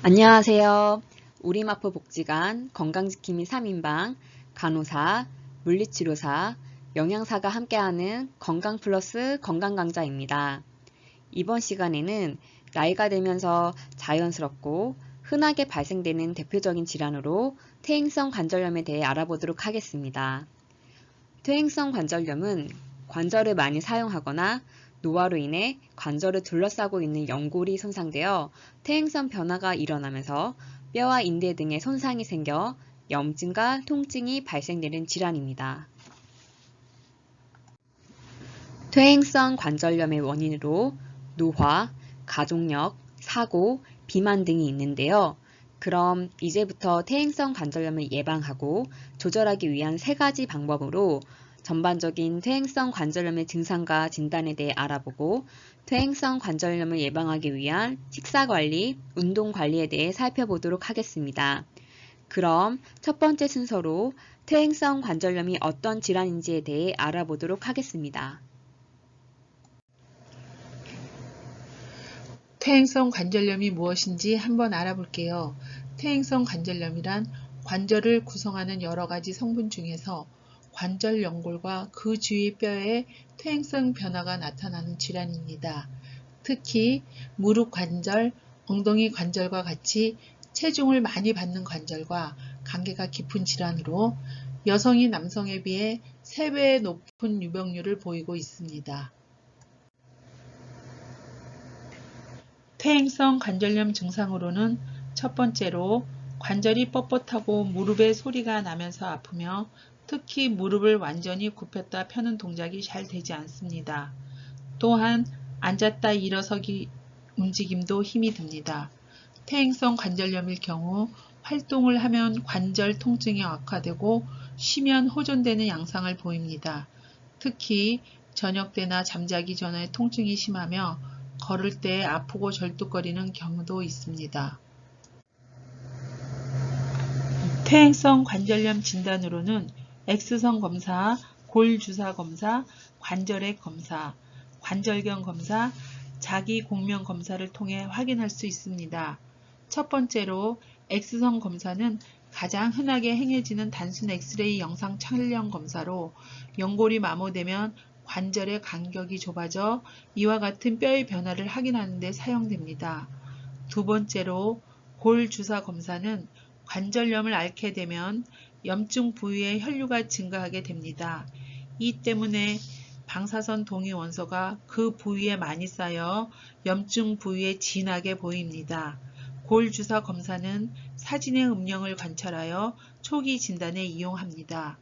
안녕하세요. 우리마포복지관 건강지킴이 3인방, 간호사, 물리치료사, 영양사가 함께하는 건강플러스 건강강좌입니다. 이번 시간에는 나이가 들면서 자연스럽고 흔하게 발생되는 대표적인 질환으로 퇴행성 관절염에 대해 알아보도록 하겠습니다. 퇴행성 관절염은 관절을 많이 사용하거나 노화로 인해 관절을 둘러싸고 있는 연골이 손상되어 퇴행성 변화가 일어나면서 뼈와 인대 등의 손상이 생겨 염증과 통증이 발생되는 질환입니다. 퇴행성 관절염의 원인으로 노화, 가족력, 사고, 비만 등이 있는데요. 그럼 이제부터 퇴행성 관절염을 예방하고 조절하기 위한 3가지 방법으로 전반적인 퇴행성 관절염의 증상과 진단에 대해 알아보고 퇴행성 관절염을 예방하기 위한 식사관리, 운동관리에 대해 살펴보도록 하겠습니다. 그럼 첫 번째 순서로 퇴행성 관절염이 어떤 질환인지에 대해 알아보도록 하겠습니다. 퇴행성 관절염이 무엇인지 한번 알아볼게요. 퇴행성 관절염이란 관절을 구성하는 여러 가지 성분 중에서 관절 연골과 그 주위 뼈에 퇴행성 변화가 나타나는 질환입니다. 특히 무릎 관절, 엉덩이 관절과 같이 체중을 많이 받는 관절과 관계가 깊은 질환으로 여성이 남성에 비해 3배의 높은 유병률을 보이고 있습니다. 퇴행성 관절염 증상으로는 첫 번째로 관절이 뻣뻣하고 무릎에 소리가 나면서 아프며 특히 무릎을 완전히 굽혔다 펴는 동작이 잘 되지 않습니다. 또한 앉았다 일어서기 움직임도 힘이 듭니다. 퇴행성 관절염일 경우 활동을 하면 관절 통증이 악화되고 쉬면 호전되는 양상을 보입니다. 특히 저녁 때나 잠자기 전에 통증이 심하며 걸을 때 아프고 절뚝거리는 경우도 있습니다. 퇴행성 관절염 진단으로는 X선 검사, 골 주사 검사, 관절액 검사, 관절경 검사, 자기 공명 검사를 통해 확인할 수 있습니다. 첫 번째로 X선 검사는 가장 흔하게 행해지는 단순 엑스레이 영상 촬영 검사로 연골이 마모되면 관절의 간격이 좁아져 이와 같은 뼈의 변화를 확인하는 데 사용됩니다. 두 번째로 골 주사 검사는 관절염을 앓게 되면 염증 부위의 혈류가 증가하게 됩니다. 이 때문에 방사선 동위 원소가 그 부위에 많이 쌓여 염증 부위에 진하게 보입니다. 골 주사 검사는 사진의 음영을 관찰하여 초기 진단에 이용합니다.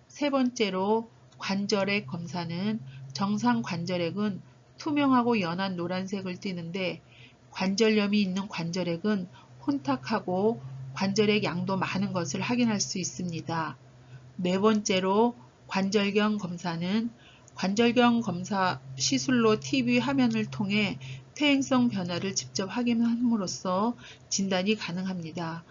세 번째로 관절액 검사는 정상 관절액은 투명하고 연한 노란색을 띠는데 관절염이 있는 관절액은 혼탁하고 관절액 양도 많은 것을 확인할 수 있습니다. 네 번째로 관절경 검사는 관절경 검사 시술로 TV 화면을 통해 퇴행성 변화를 직접 확인함으로써 진단이 가능합니다.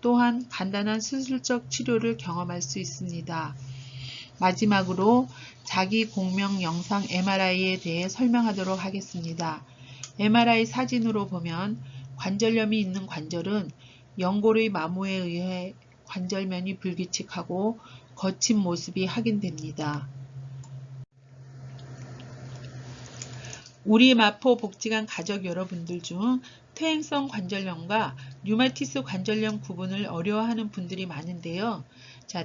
또한 간단한 수술적 치료를 경험할 수 있습니다. 마지막으로 자기 공명 영상 MRI에 대해 설명하도록 하겠습니다. MRI 사진으로 보면 관절염이 있는 관절은 연골의 마모에 의해 관절면이 불규칙하고 거친 모습이 확인됩니다. 우리 마포 복지관 가족 여러분들 중 퇴행성 관절염과 류마티스 관절염 구분을 어려워하는 분들이 많은데요.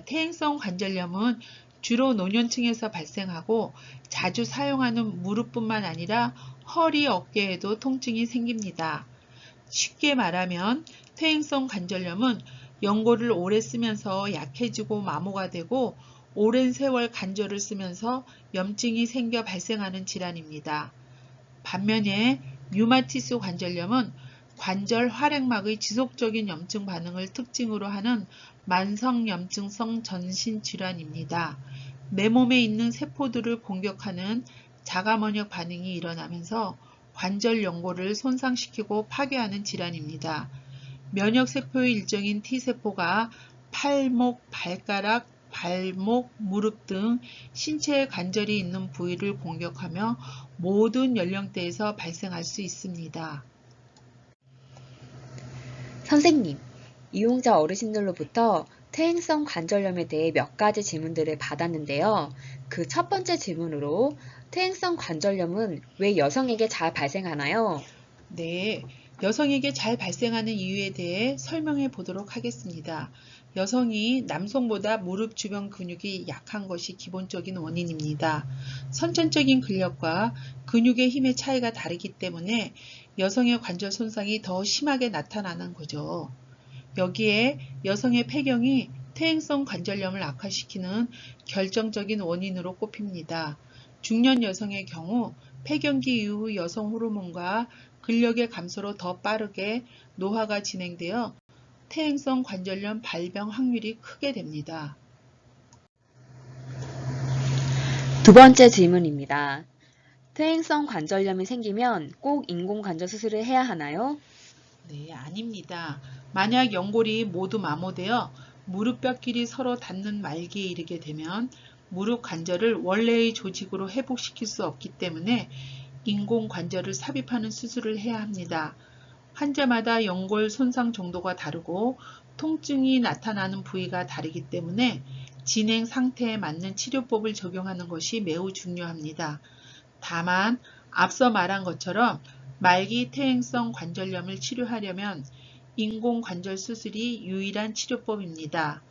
퇴행성 관절염은 주로 노년층에서 발생하고 자주 사용하는 무릎뿐만 아니라 허리, 어깨에도 통증이 생깁니다. 쉽게 말하면 퇴행성 관절염은 연골을 오래 쓰면서 약해지고 마모가 되고 오랜 세월 관절을 쓰면서 염증이 생겨 발생하는 질환입니다. 반면에 류마티스 관절염은 관절 활액막의 지속적인 염증 반응을 특징으로 하는 만성염증성 전신질환입니다. 내 몸에 있는 세포들을 공격하는 자가면역 반응이 일어나면서 관절 연골을 손상시키고 파괴하는 질환입니다. 면역세포의 일종인 T세포가 팔목, 발가락, 발목, 무릎 등 신체의 관절이 있는 부위를 공격하며 모든 연령대에서 발생할 수 있습니다. 선생님, 이용자 어르신들로부터 퇴행성 관절염에 대해 몇 가지 질문들을 받았는데요. 그 첫 번째 질문으로 퇴행성 관절염은 왜 여성에게 잘 발생하나요? 네, 여성에게 잘 발생하는 이유에 대해 설명해 보도록 하겠습니다. 여성이 남성보다 무릎 주변 근육이 약한 것이 기본적인 원인입니다. 선천적인 근력과 근육의 힘의 차이가 다르기 때문에 여성의 관절 손상이 더 심하게 나타나는 거죠. 여기에 여성의 폐경이 퇴행성 관절염을 악화시키는 결정적인 원인으로 꼽힙니다. 중년 여성의 경우 폐경기 이후 여성 호르몬과 근력의 감소로 더 빠르게 노화가 진행되어 퇴행성 관절염 발병 확률이 크게 됩니다. 두 번째 질문입니다. 퇴행성 관절염이 생기면 꼭 인공관절 수술을 해야 하나요? 네, 아닙니다. 만약 연골이 모두 마모되어 무릎뼈끼리 서로 닿는 말기에 이르게 되면 무릎 관절을 원래의 조직으로 회복시킬 수 없기 때문에 인공관절을 삽입하는 수술을 해야 합니다. 환자마다 연골 손상 정도가 다르고 통증이 나타나는 부위가 다르기 때문에 진행 상태에 맞는 치료법을 적용하는 것이 매우 중요합니다. 다만 앞서 말한 것처럼 말기 퇴행성 관절염을 치료하려면 인공관절 수술이 유일한 치료법입니다.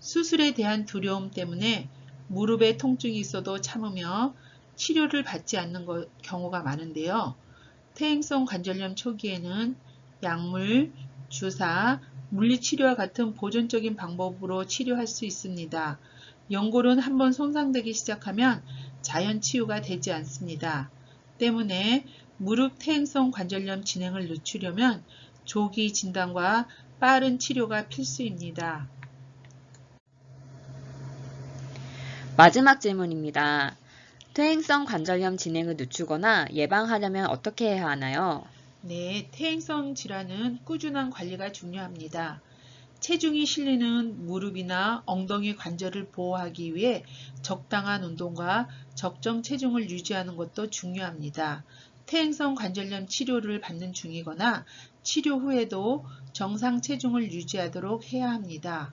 수술에 대한 두려움 때문에 무릎에 통증이 있어도 참으며 치료를 받지 않는 경우가 많은데요. 퇴행성 관절염 초기에는 약물, 주사, 물리치료와 같은 보존적인 방법으로 치료할 수 있습니다. 연골은 한번 손상되기 시작하면 자연 치유가 되지 않습니다. 때문에 무릎 퇴행성 관절염 진행을 늦추려면 조기 진단과 빠른 치료가 필수입니다. 마지막 질문입니다. 퇴행성 관절염 진행을 늦추거나 예방하려면 어떻게 해야 하나요? 네, 퇴행성 질환은 꾸준한 관리가 중요합니다. 체중이 실리는 무릎이나 엉덩이 관절을 보호하기 위해 적당한 운동과 적정 체중을 유지하는 것도 중요합니다. 퇴행성 관절염 치료를 받는 중이거나 치료 후에도 정상 체중을 유지하도록 해야 합니다.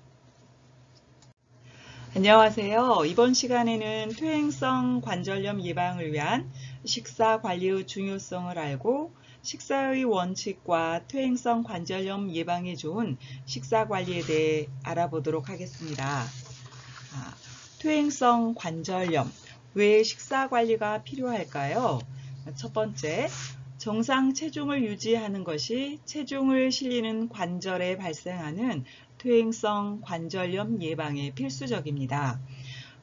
안녕하세요. 이번 시간에는 퇴행성 관절염 예방을 위한 식사 관리의 중요성을 알고 식사의 원칙과 퇴행성 관절염 예방에 좋은 식사 관리에 대해 알아보도록 하겠습니다. 퇴행성 관절염, 왜 식사 관리가 필요할까요? 첫 번째, 정상 체중을 유지하는 것이 체중을 실리는 관절에 발생하는 퇴행성 관절염 예방에 필수적입니다.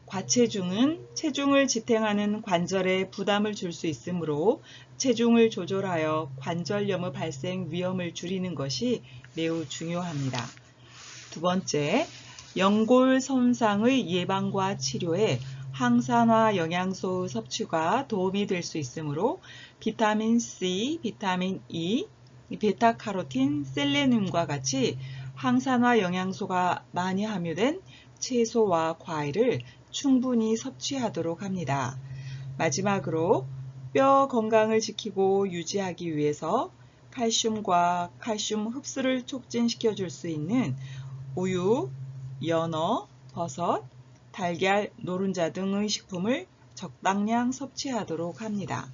과체중은 체중을 지탱하는 관절에 부담을 줄 수 있으므로 체중을 조절하여 관절염의 발생 위험을 줄이는 것이 매우 중요합니다. 두 번째, 연골 손상의 예방과 치료에 항산화 영양소 섭취가 도움이 될 수 있으므로 비타민 C, 비타민 E, 베타카로틴, 셀레늄과 같이 항산화 영양소가 많이 함유된 채소와 과일을 충분히 섭취하도록 합니다. 마지막으로 뼈 건강을 지키고 유지하기 위해서 칼슘과 칼슘 흡수를 촉진시켜 줄 수 있는 우유, 연어, 버섯, 달걀, 노른자 등의 식품을 적당량 섭취하도록 합니다.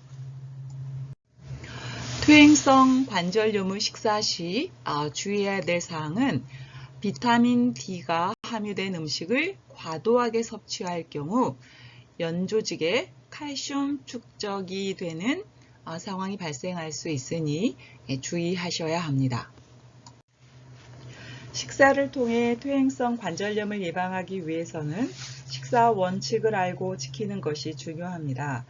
퇴행성 관절염의 식사 시 주의해야 될 사항은 비타민 D가 함유된 음식을 과도하게 섭취할 경우 연조직에 칼슘 축적이 되는 상황이 발생할 수 있으니 주의하셔야 합니다. 식사를 통해 퇴행성 관절염을 예방하기 위해서는 식사 원칙을 알고 지키는 것이 중요합니다.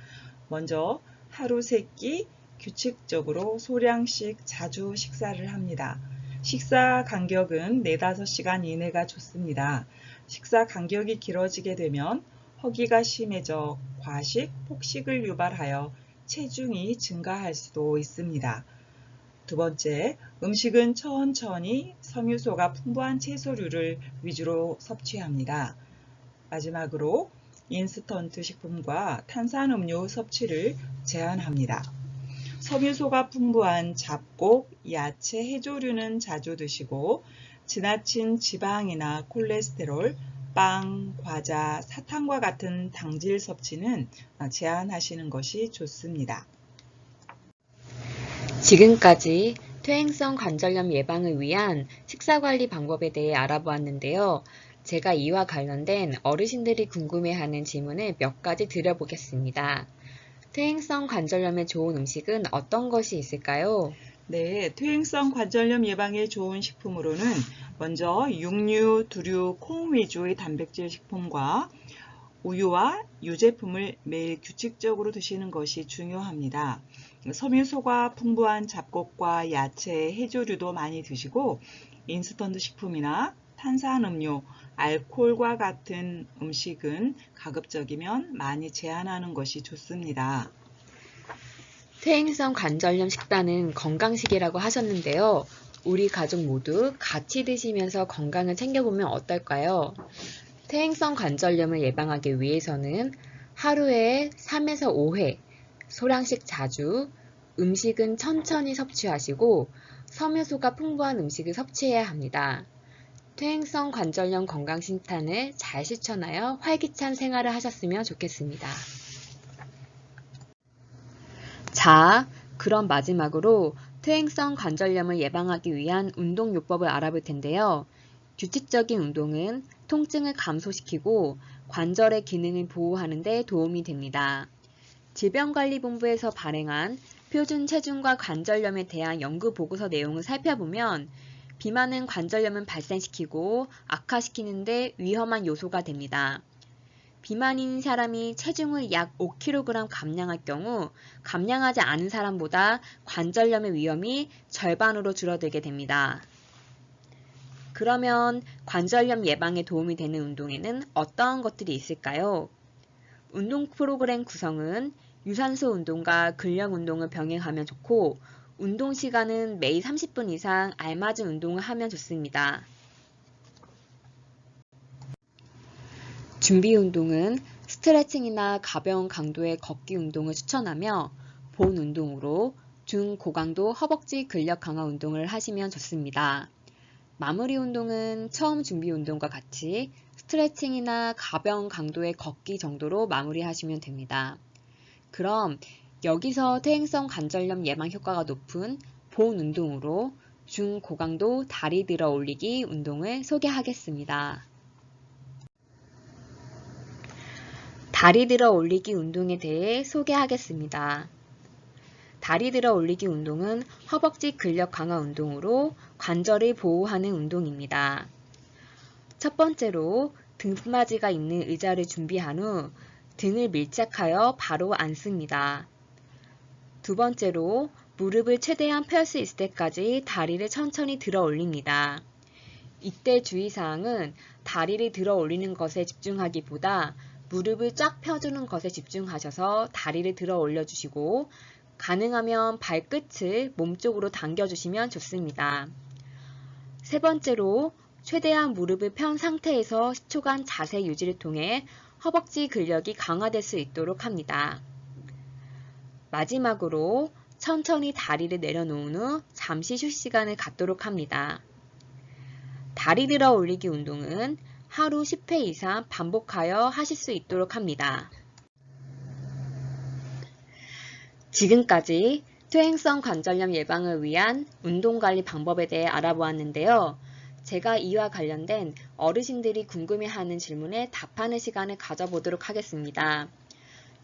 먼저 하루 3끼 규칙적으로 소량씩 자주 식사를 합니다. 식사 간격은 4-5시간 이내가 좋습니다. 식사 간격이 길어지게 되면 허기가 심해져 과식, 폭식을 유발하여 체중이 증가할 수도 있습니다. 두 번째, 음식은 천천히 섬유소가 풍부한 채소류를 위주로 섭취합니다. 마지막으로 인스턴트 식품과 탄산음료 섭취를 제한합니다. 섬유소가 풍부한 잡곡, 야채, 해조류는 자주 드시고 지나친 지방이나 콜레스테롤, 빵, 과자, 사탕과 같은 당질 섭취는 제한하시는 것이 좋습니다. 지금까지 퇴행성 관절염 예방을 위한 식사관리 방법에 대해 알아보았는데요. 제가 이와 관련된 어르신들이 궁금해하는 질문을 몇 가지 드려보겠습니다. 퇴행성 관절염에 좋은 음식은 어떤 것이 있을까요? 네, 퇴행성 관절염 예방에 좋은 식품으로는 먼저 육류, 두류, 콩 위주의 단백질 식품과 우유와 유제품을 매일 규칙적으로 드시는 것이 중요합니다. 섬유소가 풍부한 잡곡과 야채, 해조류도 많이 드시고 인스턴트 식품이나 탄산음료, 알코올과 같은 음식은 가급적이면 많이 제한하는 것이 좋습니다. 퇴행성 관절염 식단은 건강식이라고 하셨는데요. 우리 가족 모두 같이 드시면서 건강을 챙겨보면 어떨까요? 퇴행성 관절염을 예방하기 위해서는 하루에 3에서 5회, 소량씩 자주, 음식은 천천히 섭취하시고 섬유소가 풍부한 음식을 섭취해야 합니다. 퇴행성 관절염 건강식단을 잘 실천하여 활기찬 생활을 하셨으면 좋겠습니다. 자, 그럼 마지막으로 퇴행성 관절염을 예방하기 위한 운동요법을 알아볼 텐데요. 규칙적인 운동은 통증을 감소시키고 관절의 기능을 보호하는 데 도움이 됩니다. 질병관리본부에서 발행한 표준 체중과 관절염에 대한 연구 보고서 내용을 살펴보면 비만은 관절염을 발생시키고 악화시키는 데 위험한 요소가 됩니다. 비만인 사람이 체중을 약 5kg 감량할 경우 감량하지 않은 사람보다 관절염의 위험이 절반으로 줄어들게 됩니다. 그러면 관절염 예방에 도움이 되는 운동에는 어떠한 것들이 있을까요? 운동 프로그램 구성은 유산소 운동과 근력 운동을 병행하면 좋고 운동 시간은 매일 30분 이상 알맞은 운동을 하면 좋습니다. 준비 운동은 스트레칭이나 가벼운 강도의 걷기 운동을 추천하며 본 운동으로 중, 고강도 허벅지 근력 강화 운동을 하시면 좋습니다. 마무리 운동은 처음 준비 운동과 같이 스트레칭이나 가벼운 강도의 걷기 정도로 마무리하시면 됩니다. 그럼 여기서 퇴행성 관절염 예방 효과가 높은 본 운동으로 중, 고강도 다리 들어 올리기 운동을 소개하겠습니다. 다리 들어 올리기 운동에 대해 소개하겠습니다. 다리 들어 올리기 운동은 허벅지 근력 강화 운동으로 관절을 보호하는 운동입니다. 첫 번째로 등받이가 있는 의자를 준비한 후 등을 밀착하여 바로 앉습니다. 두 번째로 무릎을 최대한 펼 수 있을 때까지 다리를 천천히 들어 올립니다. 이때 주의사항은 다리를 들어 올리는 것에 집중하기보다 무릎을 쫙 펴주는 것에 집중하셔서 다리를 들어 올려주시고 가능하면 발끝을 몸쪽으로 당겨주시면 좋습니다. 세 번째로 최대한 무릎을 편 상태에서 10초간 자세 유지를 통해 허벅지 근력이 강화될 수 있도록 합니다. 마지막으로 천천히 다리를 내려놓은 후 잠시 휴식 시간을 갖도록 합니다. 다리 들어 올리기 운동은 하루 10회 이상 반복하여 하실 수 있도록 합니다. 지금까지 퇴행성 관절염 예방을 위한 운동관리 방법에 대해 알아보았는데요. 제가 이와 관련된 어르신들이 궁금해하는 질문에 답하는 시간을 가져보도록 하겠습니다.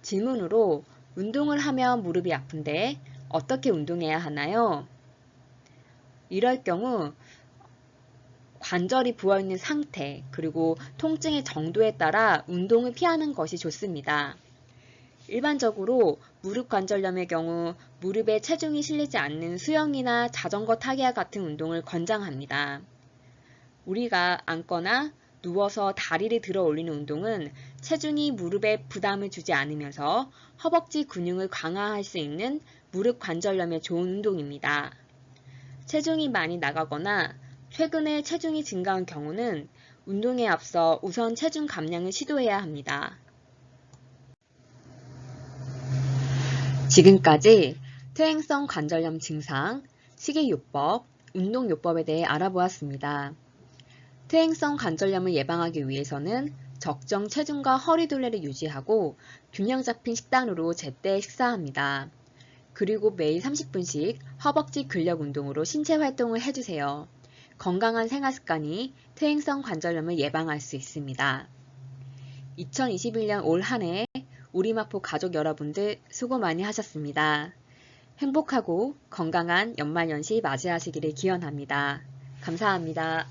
질문으로 운동을 하면 무릎이 아픈데 어떻게 운동해야 하나요? 이럴 경우 관절이 부어있는 상태 그리고 통증의 정도에 따라 운동을 피하는 것이 좋습니다. 일반적으로 무릎 관절염의 경우 무릎에 체중이 실리지 않는 수영이나 자전거 타기와 같은 운동을 권장합니다. 우리가 앉거나 누워서 다리를 들어 올리는 운동은 체중이 무릎에 부담을 주지 않으면서 허벅지 근육을 강화할 수 있는 무릎 관절염에 좋은 운동입니다. 체중이 많이 나가거나 최근에 체중이 증가한 경우는 운동에 앞서 우선 체중 감량을 시도해야 합니다. 지금까지 퇴행성 관절염 증상, 식이요법, 운동요법에 대해 알아보았습니다. 퇴행성 관절염을 예방하기 위해서는 적정 체중과 허리둘레를 유지하고 균형 잡힌 식단으로 제때 식사합니다. 그리고 매일 30분씩 허벅지 근력 운동으로 신체 활동을 해주세요. 건강한 생활 습관이 퇴행성 관절염을 예방할 수 있습니다. 2021년 올 한 해 우리 마포 가족 여러분들 수고 많이 하셨습니다. 행복하고 건강한 연말연시 맞이하시기를 기원합니다. 감사합니다.